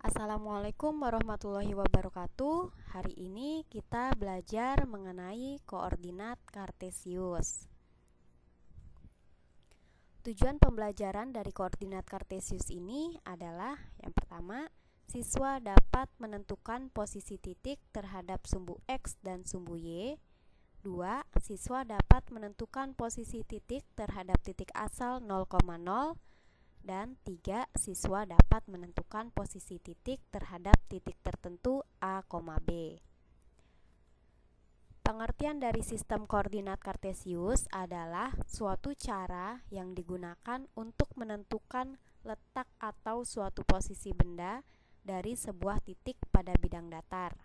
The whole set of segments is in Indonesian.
Assalamualaikum warahmatullahi wabarakatuh. Hari ini kita belajar mengenai koordinat kartesius. Tujuan pembelajaran dari koordinat kartesius ini adalah yang pertama, siswa dapat menentukan posisi titik terhadap sumbu X dan sumbu Y. 2. Siswa dapat menentukan posisi titik terhadap titik asal 0,0. Dan 3. Siswa dapat menentukan posisi titik terhadap titik tertentu A, B. Pengertian dari sistem koordinat kartesius adalah suatu cara yang digunakan untuk menentukan letak atau suatu posisi benda dari sebuah titik pada bidang datar.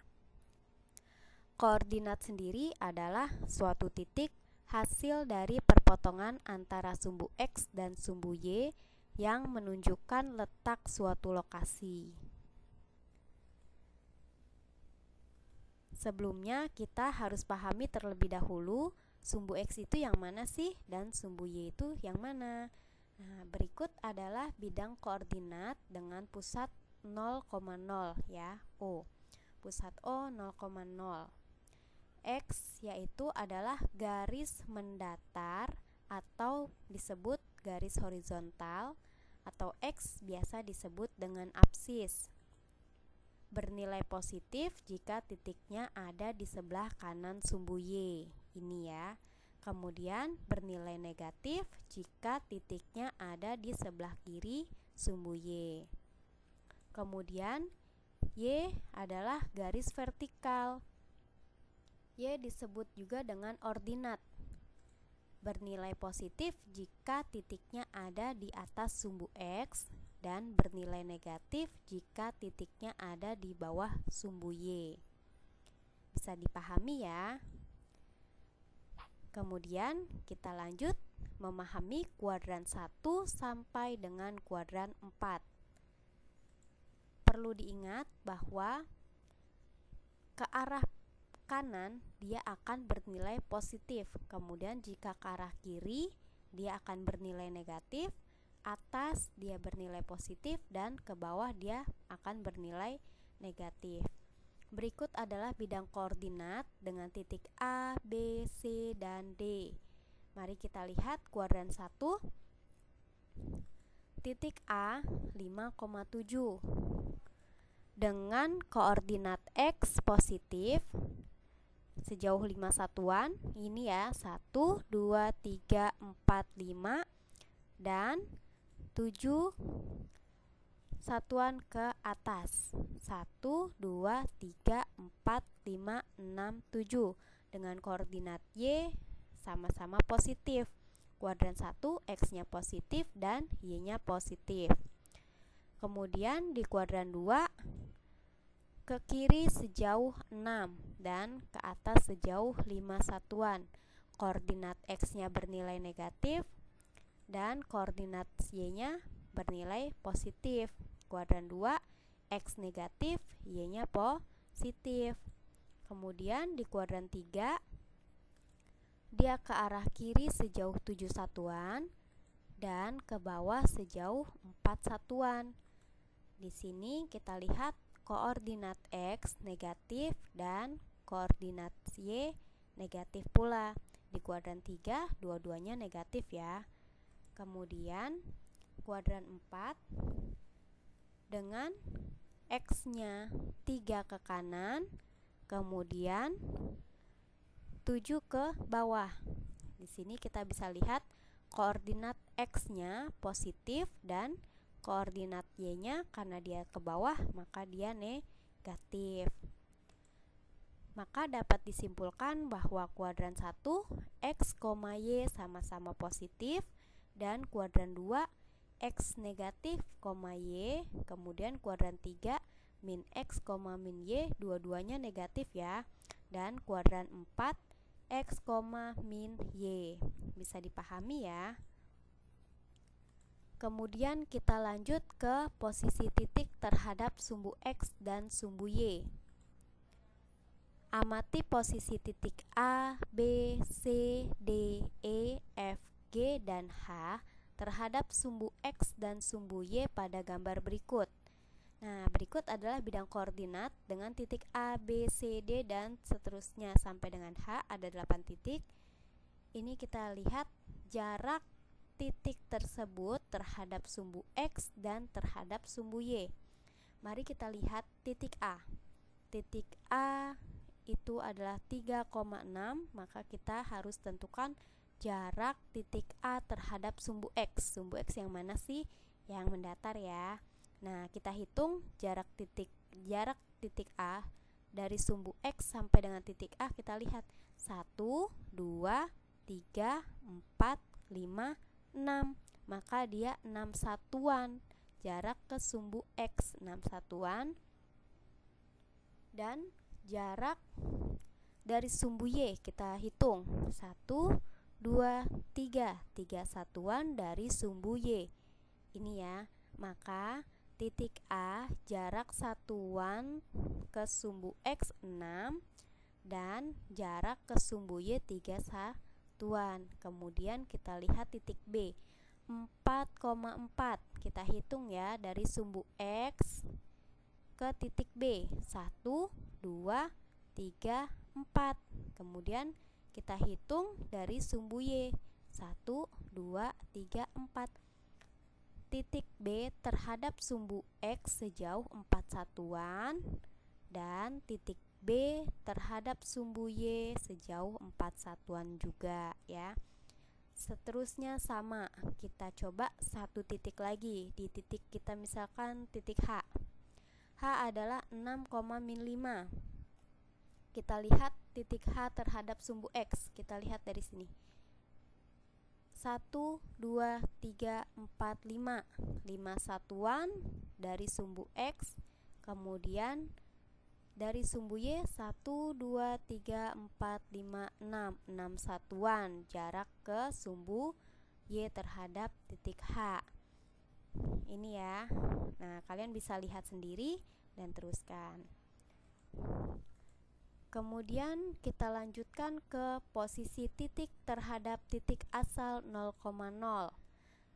Koordinat sendiri adalah suatu titik hasil dari perpotongan antara sumbu X dan sumbu Y yang menunjukkan letak suatu lokasi. Sebelumnya kita harus pahami terlebih dahulu sumbu X itu yang mana sih dan sumbu Y itu yang mana. Nah, berikut adalah bidang koordinat dengan pusat 0,0 ya, O. Pusat O 0,0. X yaitu adalah garis mendatar atau disebut garis horizontal, atau X biasa disebut dengan absis. Bernilai positif jika titiknya ada di sebelah kanan sumbu Y, ini ya. Kemudian bernilai negatif jika titiknya ada di sebelah kiri sumbu Y. Kemudian Y adalah garis vertikal. Y disebut juga dengan ordinat. Bernilai positif jika titiknya ada di atas sumbu X dan bernilai negatif jika titiknya ada di bawah sumbu Y. Bisa dipahami ya. Kemudian kita lanjut memahami kuadran 1 sampai dengan kuadran 4. Perlu diingat bahwa ke arah kanan dia akan bernilai positif, kemudian jika ke arah kiri dia akan bernilai negatif, atas dia bernilai positif, dan ke bawah dia akan bernilai negatif. Berikut adalah bidang koordinat dengan titik A, B, C, dan D. Mari kita lihat kuadran 1. Titik A 5,7 dengan koordinat X positif sejauh 5 satuan, ini ya, 1, 2, 3, 4, 5 dan 7 satuan ke atas, 1, 2, 3, 4, 5, 6, 7 dengan koordinat Y sama-sama positif. Kuadran 1 X-nya positif dan Y-nya positif. Kemudian di kuadran 2 ke kiri sejauh 6 dan ke atas sejauh 5 satuan. Koordinat X-nya bernilai negatif dan koordinat Y-nya bernilai positif. Kuadran 2 X negatif, Y-nya positif. Kemudian di kuadran 3 dia ke arah kiri sejauh 7 satuan dan ke bawah sejauh 4 satuan. Di sini kita lihat koordinat X negatif dan koordinat Y negatif pula. Di kuadran 3 dua-duanya negatif ya. Kemudian kuadran 4 dengan X-nya 3 ke kanan, kemudian 7 ke bawah. Di sini kita bisa lihat koordinat X-nya positif dan koordinat Y-nya karena dia ke bawah maka dia negatif. Maka dapat disimpulkan bahwa kuadran 1 X, Y sama-sama positif dan kuadran 2 X negatif, Y, kemudian kuadran 3 min X, min Y dua-duanya negatif ya. Dan kuadran 4 X, min Y. Bisa dipahami ya. Kemudian kita lanjut ke posisi titik terhadap sumbu X dan sumbu Y. Amati posisi titik A, B, C, D, E, F, G, dan H terhadap sumbu X dan sumbu Y pada gambar berikut. Nah, berikut adalah bidang koordinat dengan titik A, B, C, D, dan seterusnya sampai dengan H, ada 8 titik. Ini kita lihat jarak titik tersebut terhadap sumbu X dan terhadap sumbu Y. Mari kita lihat titik A. Titik A itu adalah 3,6, maka kita harus tentukan jarak titik A terhadap sumbu X. Sumbu X yang mana sih? Yang mendatar ya. Nah, kita hitung jarak titik A dari sumbu X sampai dengan titik A. Kita lihat 1, 2, 3, 4, 5, 6. Maka dia 6 satuan jarak ke sumbu X, 6 satuan. Dan jarak dari sumbu Y kita hitung 1, 2, 3 satuan dari sumbu Y. Ini ya. Maka titik A jarak satuan ke sumbu X 6 dan jarak ke sumbu Y 3 satuan. Kemudian kita lihat titik B 4,4. Kita hitung ya dari sumbu X ke titik B 1, 2, 3, 4. Kemudian kita hitung dari sumbu Y 1, 2, 3, 4. Titik B terhadap sumbu X sejauh 4 satuan dan titik B terhadap sumbu Y sejauh 4 satuan juga ya. Seterusnya sama, kita coba satu titik lagi. Di titik kita misalkan titik H. H adalah 6,5. Kita lihat titik H terhadap sumbu X. Kita lihat dari sini. 1, 2, 3, 4, 5. 5 satuan dari sumbu X. Kemudian dari sumbu Y 1, 2, 3, 4, 5, 6. 6 satuan jarak ke sumbu Y terhadap titik H. Ini ya. Nah, kalian bisa lihat sendiri dan teruskan. Kemudian kita lanjutkan ke posisi titik terhadap titik asal 0,0.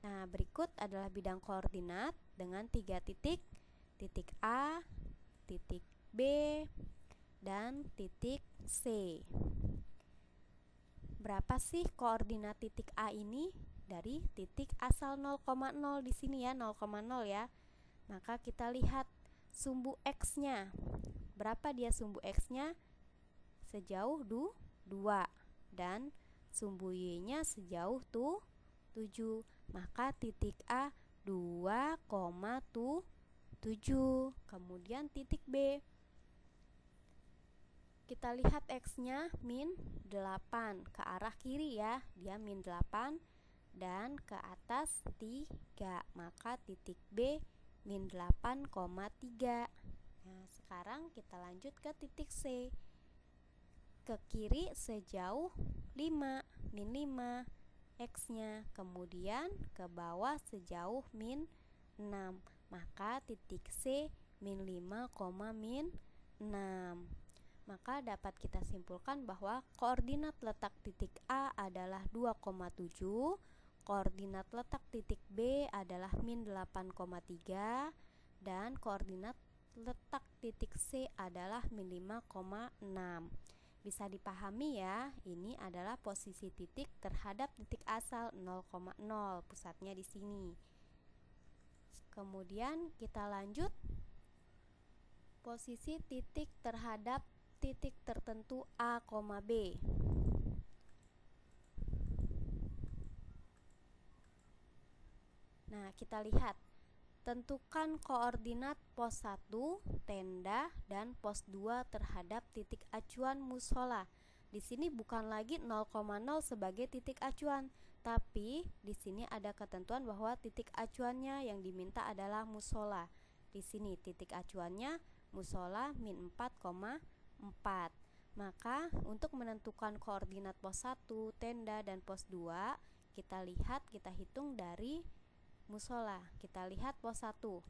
Nah, berikut adalah bidang koordinat dengan 3 titik. Titik A, titik B, dan titik C. Berapa sih koordinat titik A ini? Dari titik asal 0,0 di sini ya, 0,0 ya. Maka kita lihat sumbu X-nya. Berapa dia sumbu X-nya? Sejauh 2 dan sumbu Y-nya sejauh 7. Maka titik A 2,7. Kemudian titik B, kita lihat X-nya min 8 ke arah kiri ya, dia min 8 dan ke atas 3. Maka titik B min 8,3. Nah, sekarang kita lanjut ke titik C. Ke kiri sejauh 5, min 5 X-nya. Kemudian ke bawah sejauh min 6. Maka titik C min 5, min 6. Maka dapat kita simpulkan bahwa koordinat letak titik A adalah 2,7, koordinat letak titik B adalah min 8,3, dan koordinat letak titik C adalah min 5,6. Bisa dipahami ya, ini adalah posisi titik terhadap titik asal 0,0, pusatnya di sini. Kemudian kita lanjut posisi titik terhadap titik tertentu A, B. Nah, kita lihat. Tentukan koordinat pos 1, tenda, dan pos 2 terhadap titik acuan mushola. Di sini bukan lagi 0,0 sebagai titik acuan, tapi di sini ada ketentuan bahwa titik acuannya yang diminta adalah mushola. Di sini titik acuannya mushola min 4,4. Maka untuk menentukan koordinat pos 1, tenda, dan pos 2, kita hitung dari mushola. Kita lihat pos 1.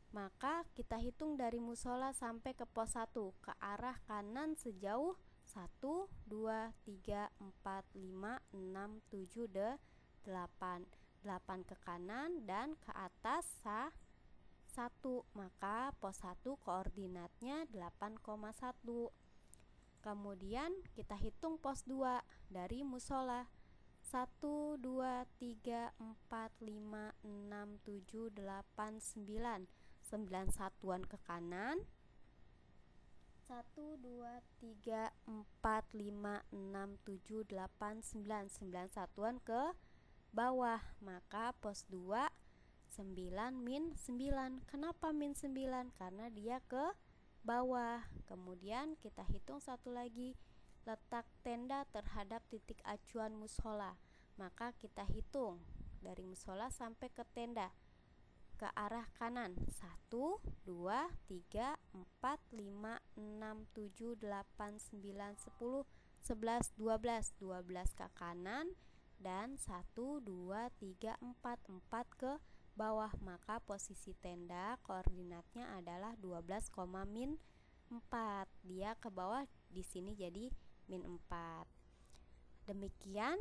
Maka kita hitung dari mushola sampai ke pos 1 ke arah kanan sejauh 1, 2, 3, 4, 5, 6, 7, 8. 8 ke kanan dan ke atas 1, maka pos 1 koordinatnya 8,1. Kemudian kita hitung pos 2 dari musola. 1, 2, 3, 4, 5, 6, 7, 8, 9. 9 satuan ke kanan. 1, 2, 3, 4, 5, 6, 7, 8, 9. 9 satuan ke bawah. Maka pos 2 9 min 9. Kenapa min 9? Karena dia ke bawah. Kemudian kita hitung satu lagi, letak tenda terhadap titik acuan musola. Maka kita hitung dari musola sampai ke tenda ke arah kanan. 1, 2, 3, 4, 5, 6, 7, 8, 9, 10, 11, 12. 12 ke kanan dan 1, 2, 3, 4. 4 ke bawah. Maka posisi tenda koordinatnya adalah 12, min 4. Dia ke bawah, di sini jadi min 4. Demikian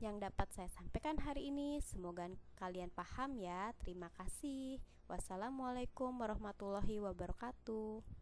yang dapat saya sampaikan hari ini. Semoga kalian paham ya. Terima kasih. Wassalamualaikum warahmatullahi wabarakatuh.